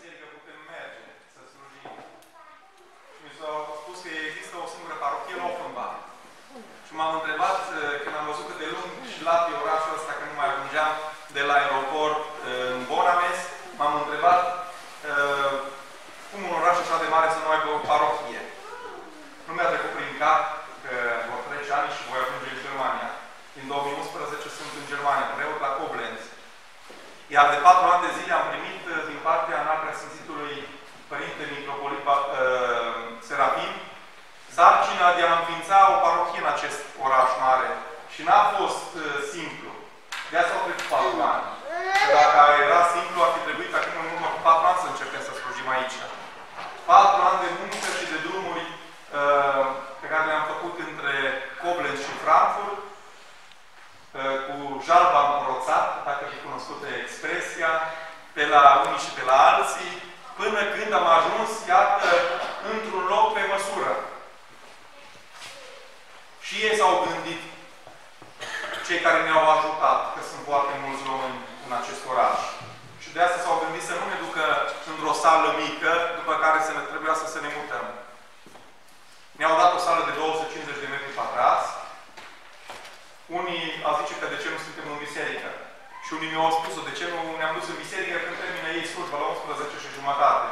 biserică putem merge să slujim. Mi s-a spus că există o singură parohie la Offenbach. Și m-am întrebat, când am văzut cât de lung și lat e orașul ăsta, că nu mai ajungeam de la aeroport în Bonames, m-am întrebat cum un oraș așa de mare să nu aibă o parohie. Nu mi-a trecut prin cap că vor trece ani și voi ajunge în Germania. Din 2011 sunt în Germania, preot la Koblenz. Iar de 4 ani de zile am primit din partea Preasfințitului Părinte Mitropolit Serafim sarcina de a înființa o parohie în acest oraș mare. Și n-a fost simplu. De asta au trecut 4 ani. Dacă era simplu, ar fi trebuit acum în urmă cu 4 ani să începem să slujim aici. 4 ani de muncă și de drumuri pe care le-am făcut între Koblenz și Frankfurt, cu jalba înroțat, dacă fi cunoscută expresia, pe la unii și pe la alții, până când am ajuns, iată, într-un loc pe măsură. Și ei s-au gândit, cei care ne-au ajutat, că sunt foarte mulți români în acest oraș. Și de asta s-au gândit să nu ne ducă într-o sală mică, după care trebuia să ne mutăm. Ne-au dat o sală de 250 de metri pătrați. Unii au zice că de ce nu suntem în biserică. Și unii mi-au spus-o, de ce nu ne-am dus în biserică când termină ei slujba la 11:30.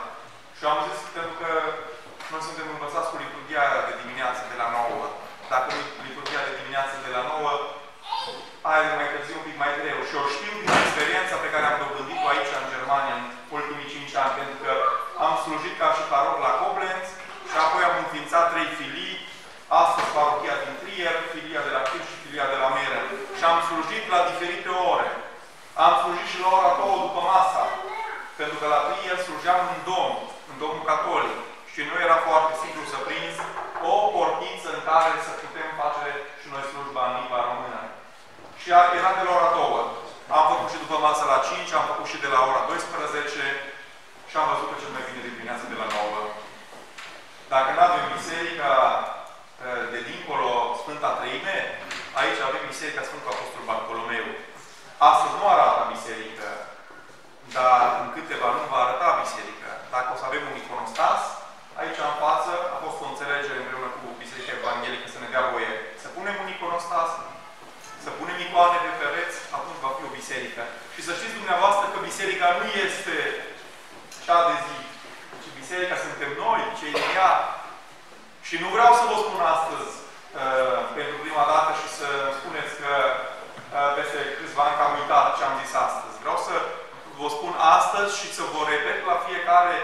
Și am zis, pentru că noi suntem învățați cu liturghia de dimineață de la 9. Dacă nu liturghia de dimineață de la 9, aia de mai târziu un pic mai greu. Și o știu din experiența pe care am dobândit-o aici în Germania în ultimii 5 ani, pentru că am slujit ca și paroh la Koblenz și apoi am înființat 3 filii. Astăzi parohia din Trier, filia de la Kiel și filia de la Meren. Și am slujit la diferite ore. Am slujit și la ora 2 după masa. Pentru că la Trier slujeam în domnul catolic. Și nu era foarte simplu să prinzi o portiță în care să putem face și noi slujba în limba română. Și era de la ora 2. Am făcut și după masă la 5, am făcut și de la ora 12 și am văzut că cel mai bine de dimineață de la 9. Dacă nu avem biserica de dincolo Sfânta Treime, aici avem Biserica Sfântul Apostol Bartolomeu. Astăzi nu arată biserică, dar în câteva luni va arăta biserică. Dacă o să avem un iconostas, aici în față a fost o înțelegere împreună cu Biserica Evanghelică să ne dea voie să punem un iconostas, să punem icoane pe pereți, atunci va fi o biserică. Și să știți dumneavoastră că biserica nu este cea de zi, ci biserica suntem noi, cei din ea. Și nu vreau să vă spun astăzi pentru prima dată și să spuneți că peste câțiva ani că am uitat ce am zis astăzi. Vreau să vă spun astăzi și să vă repet la fiecare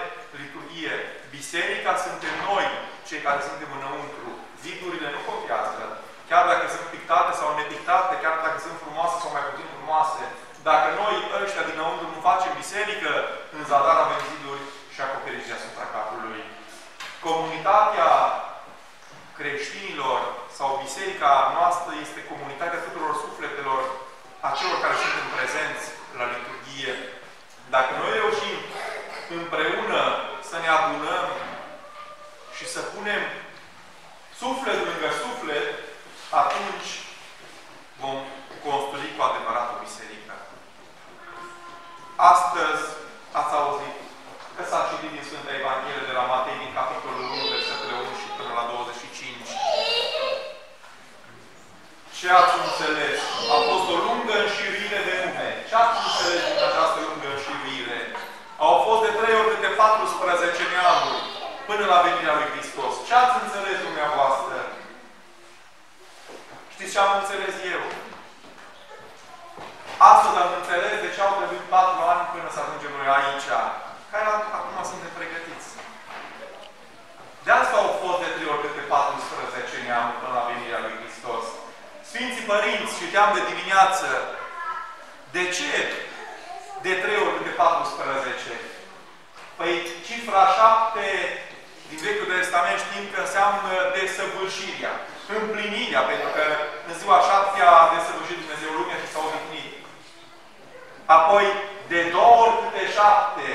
liturghie. Biserica suntem noi, cei care suntem înăuntru. Zidurile nu contează. Chiar dacă sunt pictate sau nepictate, chiar dacă sunt frumoase sau mai puțin frumoase. Dacă noi ăștia dinăuntru nu facem biserică, în zadar avem ziduri și acoperiș deasupra capului. Comunitatea creștinilor sau biserica noastră este comunitatea tuturor sufletelor a celor care sunt prezenți la liturghie. Dacă noi reușim împreună să ne adunăm și să punem suflet lângă suflet, atunci vom construi cu adevărat o biserică. Astăzi ați auzit că s-a citit din Sfânta Evanghelie de la Matei, din capitolul 1, versetele 1 și până la 25. Ce ați înțeles? A fost o lungă înșiruire de nume. Ce ați înțeles din această lungă înșiruire? Au fost de 3 ori câte 14 neamuri până la venirea lui Hristos. Ce ați înțeles dumneavoastră? Știți ce am înțeles eu? Astăzi am înțeles de ce au trebuit 4 ani până să ajungem noi aici. Care acum suntem pregătiți. De asta au fost de 3 ori câte 14 neamuri până la venirea lui Hristos. Sfinții Părinți citeam de dimineață. De ce de 3 ori câte 14? Păi cifra 7 din Vechiul Testament știm că înseamnă desăvârșirea, împlinirea, pentru că în ziua 7-a a desăvârșit Dumnezeu lumea și s-a odihnit. Apoi de 2 ori câte 7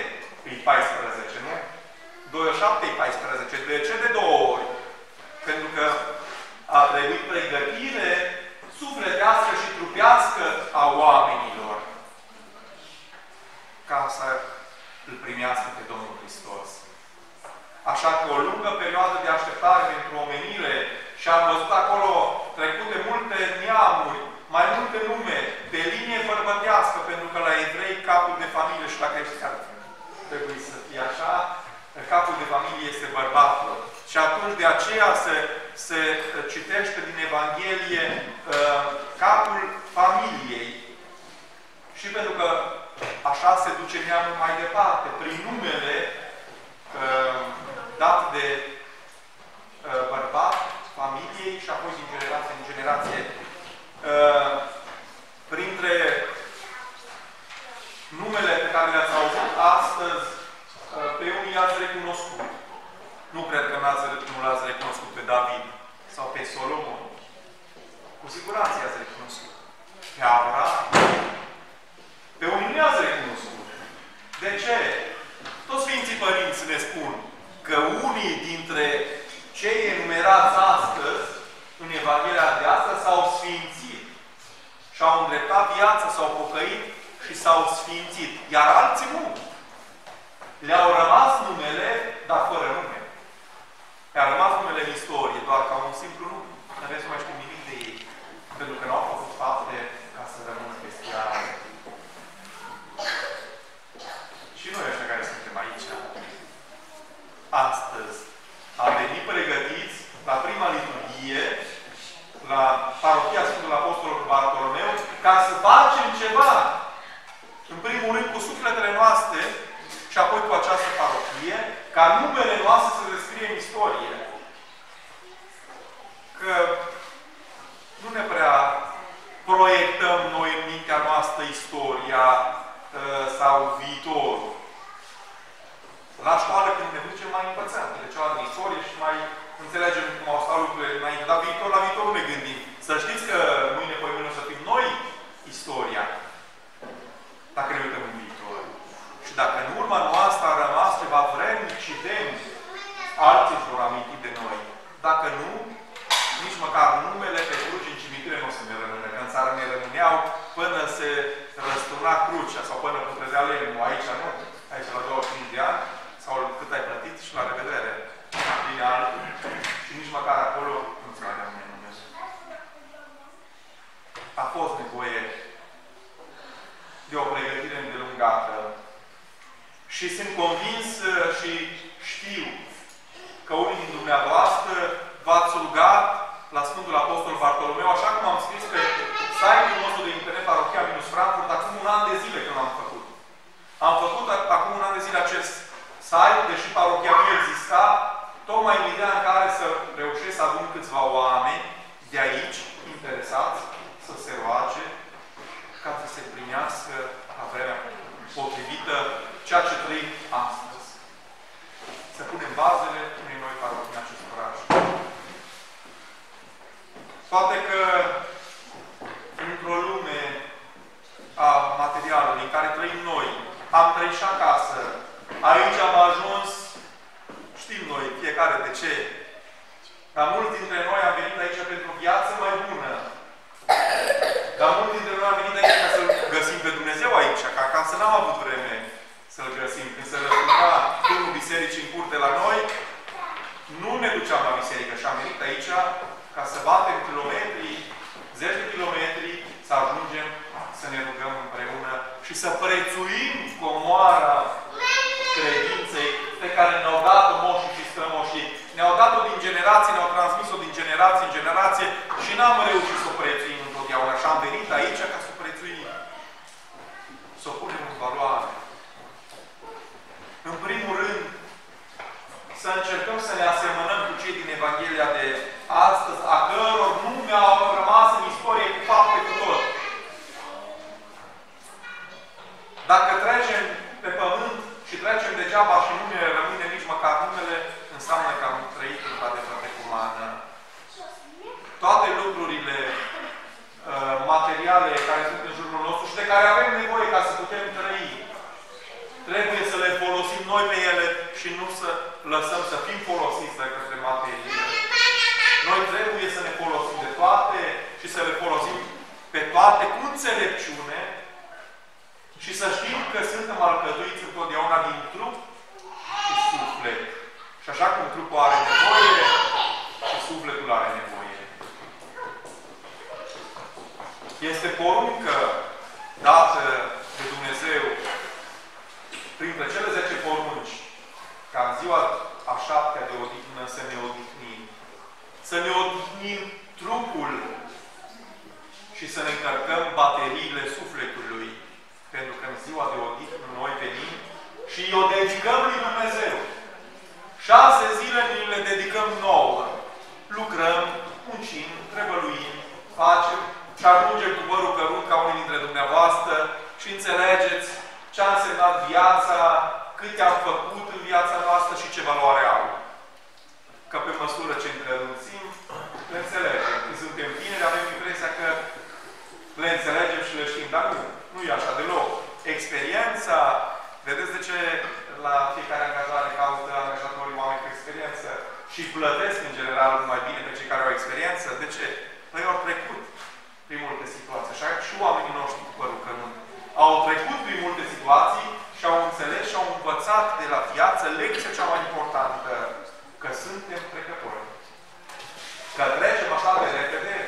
e 14, nu? 2 ori 7 e 14. De ce de 2 ori? Pentru că a trebuit pregătire sufletească și trupească a oamenilor ca să îl primească pe Domnul Hristos. Așa că o lungă perioadă de așteptare pentru omenire și am văzut acolo trecute multe neamuri, mai multe nume, de linie bărbătească, pentru că la evrei capul de familie și la creștini trebuie să fie așa, capul de familie este bărbatul. Și atunci de aceea se citește din Evanghelie capul familiei. Și pentru că așa se duce neamul mai departe, prin numele dat de bărbat, familiei și apoi din generație în generație. Printre numele pe care le-ați auzit astăzi, pe unii i-ați recunoscut. Nu cred că nu l-ați recunoscut pe David sau pe Solomon. Cu siguranță i-ați recunoscut. Pe Abraham. Pe unii nu i-ați recunoscut. De ce? Toți Sfinții Părinți ne spun că unii dintre cei enumerați astăzi, în Evanghelia de astăzi, s-au sfințit. Și-au îndreptat viața, s-au pocăit și s-au sfințit. Iar alții nu. Le-au rămas numele, dar fără nume. Le-a rămas numele în istorie, doar ca un simplu nume. Nu aveți să mai știm nimic de ei. Pentru că nu au făcut fapte ca să rămână bestiale. Și noi ăștia care suntem aici, astăzi, am venit pregătiți la prima liturghie, la parohia Sfântul Apostol Bartolomeu, ca să facem ceva. În primul rând cu sufletele noastre și apoi cu această parohie, ca numele noastre să se scrie în istorie. Că nu ne prea proiectăm noi în mintea noastră istoria sau viitorul. La școală, când ne ducem, mai învățăm. Deci, din istorie și mai înțelegem cum au stat lucrurile înainte. Dar la viitor nu ne gândim. Să știți că mâine, poi mâine o să fim noi istoria. Dacă ne uităm în viitor. Și dacă în urma noastră a rămas ceva vrednic și demn, alții își vor aminti de noi. Dacă nu, nici măcar numele pe cruci în cimitire nu o să ne rămână. Că în țară ne rămâneau până se răsturna crucea sau până putrezea lemnul. Aici nu. Aici la 25 de ani sau cât ai plătit și la revedere. Bine altul. Și nici măcar acolo nu-ți mai dea nume. A fost nevoie de o pregătire îndelungată. Și sunt convins și știu că unii din dumneavoastră v-ați rugat la Sfântul Apostol Bartolomeu, așa cum am scris pe site-ul nostru de internet Parohia-Frankfurt acum un an de zile când l-am făcut. Am făcut acum un an de zile acest site, deși parohia nu exista, tocmai în ideea în care să reușesc să adun câțiva oameni de aici, interesați, să se roage, ca să se primească la vremea potrivită ceea ce trăim astăzi. Să punem bazele unei noi parohii în acest oraș. Poate că într-o lume a materialului în care trăim noi, am trăit și acasă, aici am ajuns, știm noi, fiecare de ce, dar mulți dintre noi am venit aici pentru viață mai bună. Dar mulți dintre noi am venit aici ca să-L găsim pe Dumnezeu aici, ca acasă n-am avut vreme să-L găsim. Când se răspunda turul bisericii în curte la noi, nu ne duceam la biserică și am venit aici ca să batem kilometri, 10 kilometri, să ajungem să ne rugăm împreună și să prețuim comoara credinței pe care ne-au dat-o moșii și strămoșii. Ne-au dat-o din generație, ne-au transmis-o din generație în generație și n-am reușit să o prețuim întotdeauna. Și am venit aici ca să o prețuim. Să o punem în valoare. În primul rând, să încercăm să ne asemănăm cu cei din Evanghelia de astăzi, a căror nume au rămas în istorie cu fapte cu tot. Dacă trecem pe pământ și trecem degeaba și nu ne rămâne nici măcar numele, înseamnă că am trăit în adevărate umană. Toate lucrurile materiale care sunt în jurul nostru și de care avem nevoie ca să putem trăi, trebuie să le folosim noi pe ele și nu să lăsăm să fim folosiți de către materie. Noi trebuie să ne folosim de toate și să le folosim pe toate cu înțelepciune și să știm că suntem alcătuiți întotdeauna din să ne odihnim. Să ne odihnim trupul și să ne încărcăm bateriile sufletului. Pentru că în ziua de odihnă noi venim și o dedicăm lui Dumnezeu. 6 zile le dedicăm nouă. Lucrăm, muncim, trebăluim, facem și ajungem cu părul cărunt ca unii dintre dumneavoastră și înțelegeți ce a însemnat viața, câte am făcut în viața noastră și ce valoare au. Că pe măsură ce încărunțim, le înțelegem. Când suntem tineri, avem impresia că le înțelegem și le știm, dar nu e așa deloc. Experiența, vedeți de ce la fiecare angajare caută angajatorii oameni cu experiență și plătesc în general mai bine pe cei care au experiență? De ce? Păi au trecut prin multe situații. Așa și oamenii noștri cu părul cărunt au trecut prin multe situații și au înțeles și au învățat de la viață lecția cea mai importantă, că suntem trecători. Că trecem așa de repede.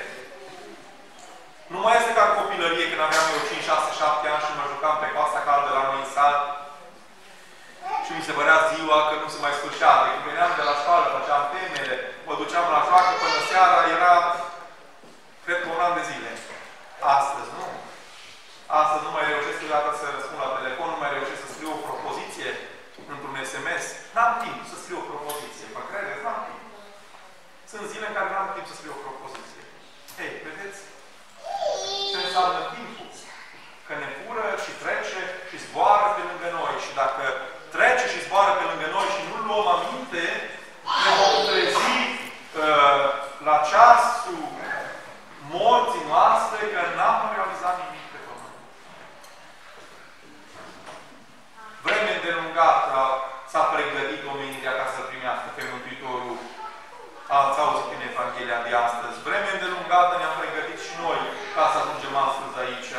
Nu mai este ca în copilărie, când aveam eu 5, 6, 7 ani și mă jucam pe coasta caldă la noi în sat și mi se părea ziua că nu se mai sfârșea. Când veneam de la școală, făceam temele, mă duceam la joacă până seara, era, cred că, un an de zile. Astăzi, nu. Astăzi nu mai reușesc câteodată să răspund la telefon, nu mai reușesc să scriu o propoziție într-un SMS. N-am timp să scriu o propoziție. Mă credeți? N-am timp. Sunt zile în care n-am timp să scriu o propoziție. Ei, vedeți? Ce înseamnă timpul? Că ne fură și trece și zboară pe lângă noi. Și dacă trece și zboară pe lângă noi și nu luăm aminte, ne vom trezi la ceasul morții noastre că n-am realizat nimic pe pământ. Vreme îndelungată s-a pregătit omenirea ca să primească pe Mântuitorul. Ați auzit în Evanghelia de astăzi. Vreme îndelungată ne-am pregătit și noi ca să ajungem astăzi aici.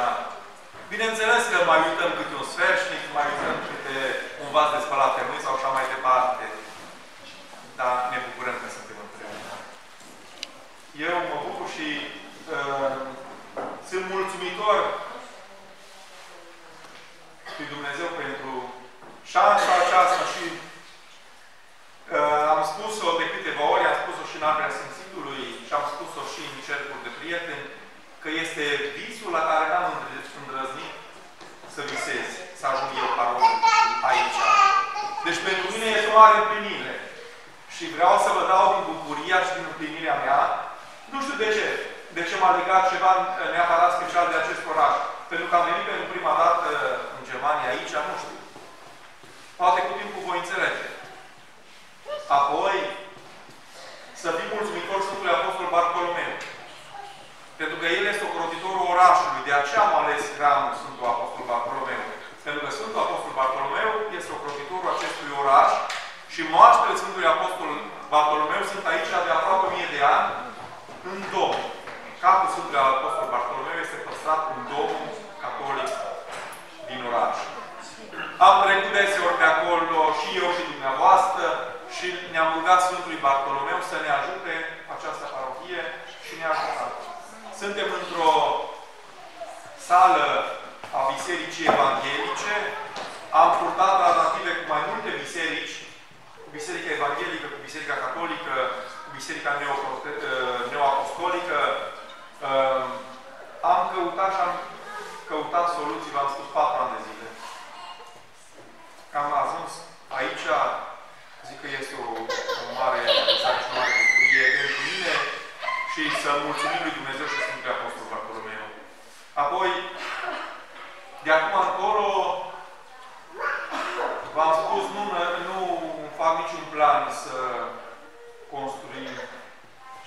Bineînțeles că mai uităm câte un sfeșnic, mai uităm câte un vas de spălat pe mâini sau așa mai departe. Dar ne bucurăm că suntem împreună. Eu mă bucur și sunt mulțumitor lui Dumnezeu pentru șansa aceasta și am spus-o de câteva ori, am spus-o și în Ardea Sfințitului și am spus-o și în cercuri de prieteni, că este visul la care n-am îndrăznit să visez, să ajung eu ca om aici. Deci pentru mine este o mare împlinire. Și vreau să vă dau din bucuria și din împlinirea mea. Nu știu de ce. De ce m-a legat ceva neapărat special de acest oraș. Pentru că am venit pentru prima dată în Germania aici, nu știu. Poate cu timpul voi înțelege. Apoi, să fim mulțumitori Sfântului Apostol Bartolomeu. Pentru că el este ocrotitorul orașului. De aceea am ales gramul Sfântul Apostol Bartolomeu. Pentru că Sfântul Apostol Bartolomeu este ocrotitorul acestui oraș și moaștele Sfântului Apostol Bartolomeu sunt aici de aproape 1000 de ani în dom. Capul Sfântului Apostol Bartolomeu este păstrat în domul catolic din oraș. Am trecut deseori pe acolo și eu și dumneavoastră și ne-am rugat Sfântului Bartolomeu să ne ajute această parohie și ne-a ajutat. Suntem într-o sală a Bisericii Evanghelice. Am purtat tratative cu mai multe biserici, cu Biserica Evanghelică, cu Biserica Catolică, cu Biserica Neoapostolică. Am căutat și am căutat soluții, v-am spus, 4 ani de zile. Că am ajuns aici, zic că este o mare realizare și o mare bucurie pentru mine și să mulțumim lui Dumnezeu și Sfântului Apostol Bartolomeu. Apoi, de acum încolo, v-am spus, nu fac niciun plan să construim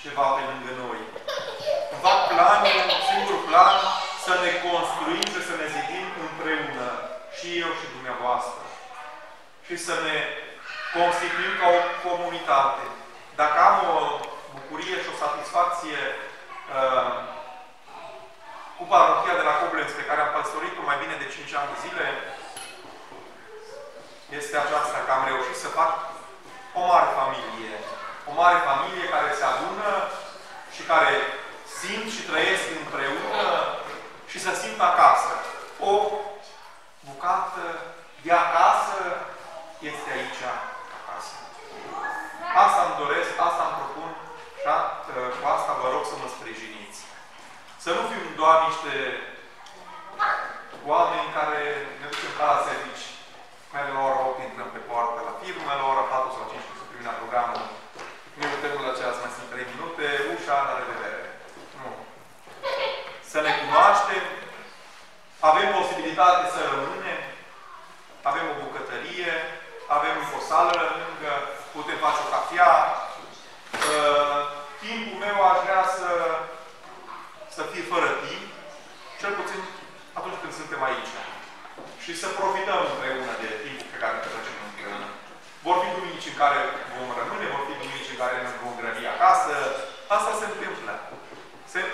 ceva pe lângă noi. Îmi fac planul, singur plan, să ne construim și să ne zidim împreună, și eu și dumneavoastră. Și să ne constituim ca o comunitate. Dacă am o bucurie și o satisfacție cu parohia de la Koblenz, pe care am păstorit-o mai bine de 5 ani de zile, este aceasta, că am reușit să fac o mare familie. O mare familie care se adună și care simt și trăiesc împreună și să simt acasă. O bucată de acasă este aici acasă. Asta îmi doresc cafetărie, avem o sală lângă, putem face o cafea. Timpul meu aș vrea să fie fără timp, cel puțin atunci când suntem aici. Și să profităm împreună de timpul pe care îl petrecem împreună. Vor fi duminici în care vom rămâne, vor fi duminici în care ne vom grăbi acasă. Asta se întâmplă.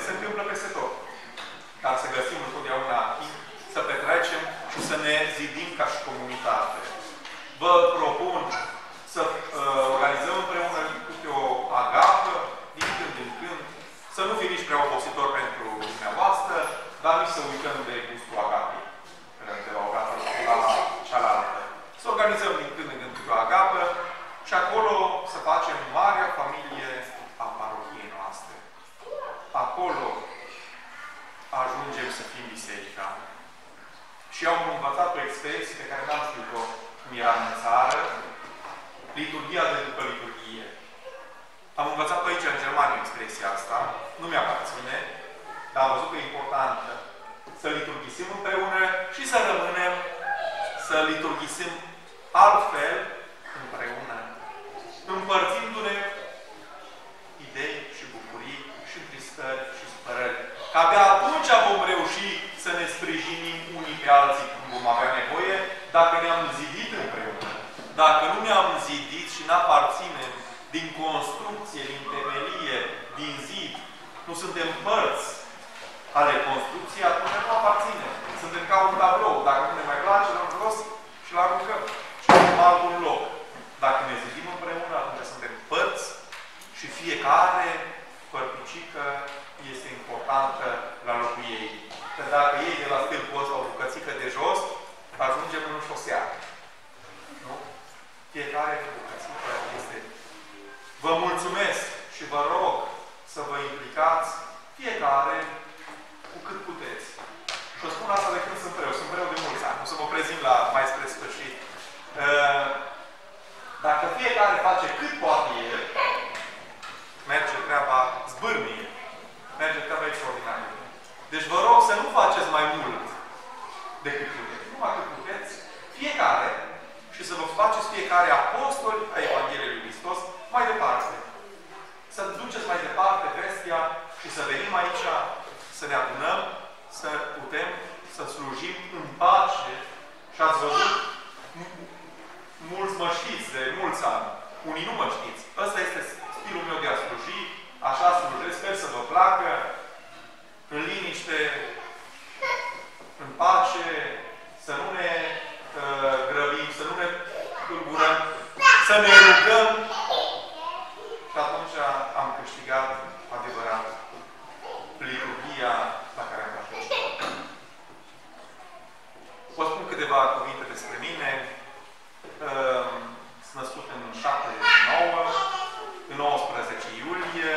Se întâmplă peste tot. Dar să găsim întotdeauna timp să petrecem și să ne zidim ca și comunitate. Vă propun să organizăm împreună câte o agapă, din când în când, să nu fie nici prea obositor pentru dumneavoastră, dar nici să uităm de gustul agapei. De la o agapă la cealaltă. Să organizăm din când în când câte o agapă și acolo să facem marea familie a parohiei noastre. Acolo ajungem să fim biserica. Și am învățat o expresie pe care n-am știut-o cum eram în țară, liturghia de după liturghie. Am învățat aici, în Germania, expresia asta. Nu mi-aparține, dar am văzut că e importantă să liturghisim împreună și să rămânem să liturghisim altfel împreună, împărțindu-ne idei și bucurii și întristări și supărări. Că abia atunci vom reuși să ne sprijinim unii pe alții când vom avea nevoie, dacă ne-am zidit împreună. Dacă nu ne-am zidit și n-aparținem din construcție, din temelie, din zid, nu suntem părți ale construcției, atunci nu aparținem. Suntem ca un tablou. Dacă nu ne mai place, l-am jos și l-aruncăm. Și în altul loc. Dacă ne zidim împreună, atunci suntem părți și fiecare părticică este importantă la locul ei. Că dacă iei de la stâlpul ăsta o bucățică de jos, ajungem în șosea. Nu? Fiecare bucățică este. Vă mulțumesc și vă rog să vă implicați fiecare cu cât puteți. Și o spun asta de când sunt preu. Sunt preu de mulți ani. O să vă prezint la mai spre sfârșit. Dacă fiecare face cât poate el, merge treaba zbârnie. Merge treaba extraordinar. Deci vă rog să nu faceți mai mult decât puteți. Numai cât puteți, fiecare, și să vă faceți fiecare apostoli a Evangheliei lui Hristos mai departe. Să duceți mai departe vestia și să venim aici, să ne adunăm, să putem să slujim în pace. Și ați văzut, mulți mă știți de mulți ani. Unii nu mă știți. Ăsta este stilul meu de a sluji. Așa slujesc. Sper să vă placă. În liniște, în pace, să nu ne grăbim, să nu ne tulburăm, să ne rugăm. Și atunci am câștigat adevărat liturghia la care am participat. Vă spun câteva cuvinte despre mine. Sunt născut în 79, în 19 iulie.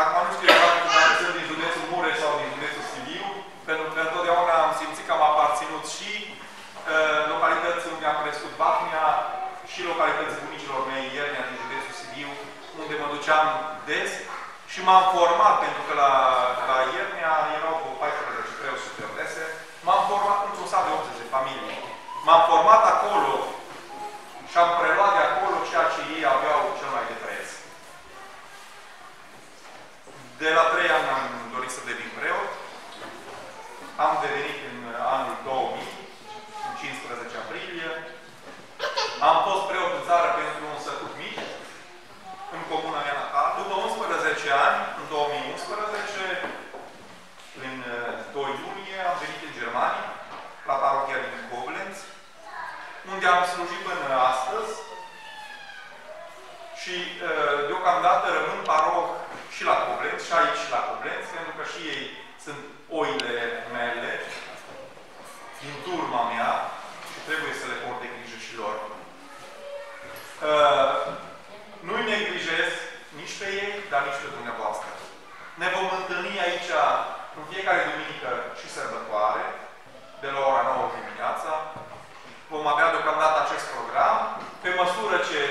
Acum nu știu exact dacă sunt din județul Mureș sau din județul Sibiu, pentru că întotdeauna am simțit că am aparținut și localități unde am crescut Bacnia și localități bunicilor mei, Iernia, din județul Sibiu, unde mă duceam des și m-am format, pentru că la Iernia erau 14 preoți preotese, m-am format într-un sat de 80 de familii. M-am format acolo și am preluat de acolo ceea ce ei aveau cel mai de preț. De la 3 ani am dorit să devin preot. Am devenit în anul 2000, în 15 aprilie. Am fost preot în țară pentru un săcut mic, în comuna mea natală. După 11 ani, în 2011, în 2 iunie, am venit în Germania, la parohia din Koblenz, unde am slujit până astăzi și deocamdată rămân paroh și la Koblenz, și aici la Koblenz, pentru că și ei sunt oile mele, din turma mea, și trebuie să le port de grijă și lor. Nu-i neglijez nici pe ei, dar nici pe dumneavoastră. Ne vom întâlni aici în fiecare duminică și sărbătoare, de la ora 9 dimineața. Vom avea deocamdată acest program. Pe măsură ce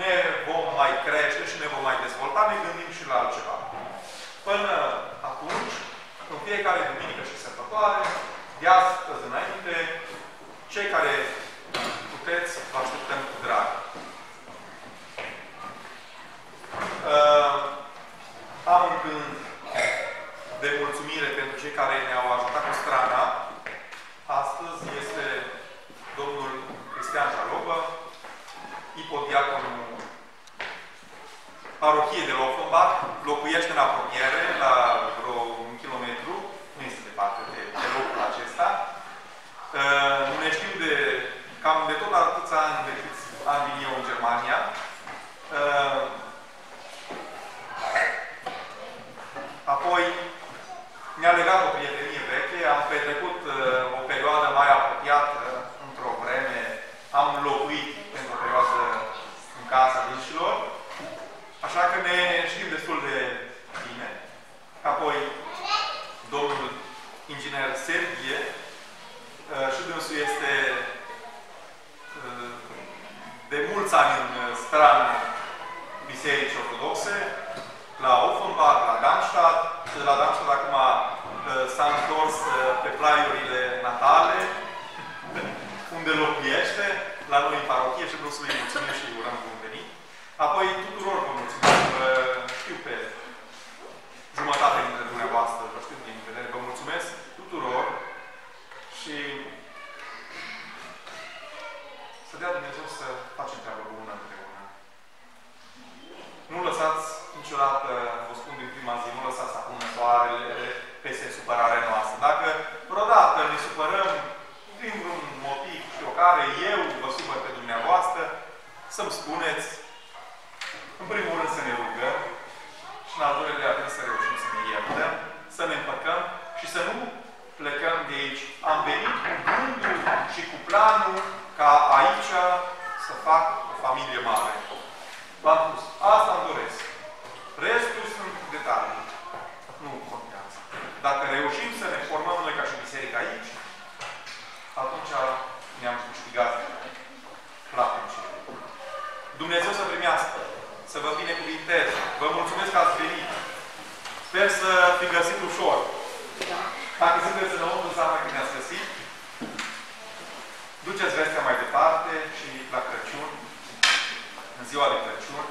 ne vom mai crește și ne vom mai dezvolta, ne gândim și la altceva. Până atunci, în fiecare duminică și sărbătoare, de astăzi înainte, Cei care puteți, vă așteptăm cu drag. Am un gând de mulțumire pentru cei care ne-au ajutat cu strana. Astăzi este domnul Cristian Jalobă, ipodiaconul parohiei de la Offenbach, locuiește în apropiere, la vreo 1 kilometru, nu este departe de locul acesta. Nu ne știu de cam de tot atâția ani de câți ani vin eu în Germania. Apoi ne-a legat o prietenie veche, am petrecut o perioadă mai apropiată într-o vreme, am locuit pentru o perioadă în casa dânșilor, așa că ne știm destul de bine. Apoi domnul inginer Serghie, și dânsul este de mulți ani în strană Bisericii Ortodoxe, la Offenbach, la Darmstadt, și de la Darmstadt acum s-a întors pe plaiurile natale, unde locuiește, la noi în parohie, și vreau să îi mulțumim și urăm bun venit. Apoi tuturor vă mulțumim, știu pe jumătate dintre dumneavoastră, vă știu din vedere, vă mulțumesc tuturor și să dea Dumnezeu să facem treabă bună împreună. Nu lăsați niciodată, vă spun din prima zi, nu lăsați să apună soarele peste supărarea noastră. Dacă vreodată ne supărăm din vreun motiv și o care eu vă supăr pe dumneavoastră, să-mi spuneți, în primul rând să ne rugăm și în al doilea rând să reușim să ne iertăm, să ne împăcăm și să nu plecăm de aici. Am venit cu gândul și cu planul ca aici să fac o familie mare. V-am spus, asta îmi doresc. Restul sunt detalii. Nu contează. Dacă reușim să ne formăm noi ca și biserică aici, atunci ne-am câștigat placul cerului. Dumnezeu să primească, să vă binecuvinteze. Vă mulțumesc că ați venit. Sper să fi găsit ușor. Dacă sunteți înăuntru, înseamnă că ne-ați găsit. Duceți vestea mai departe și la Crăciun, în ziua de Crăciun,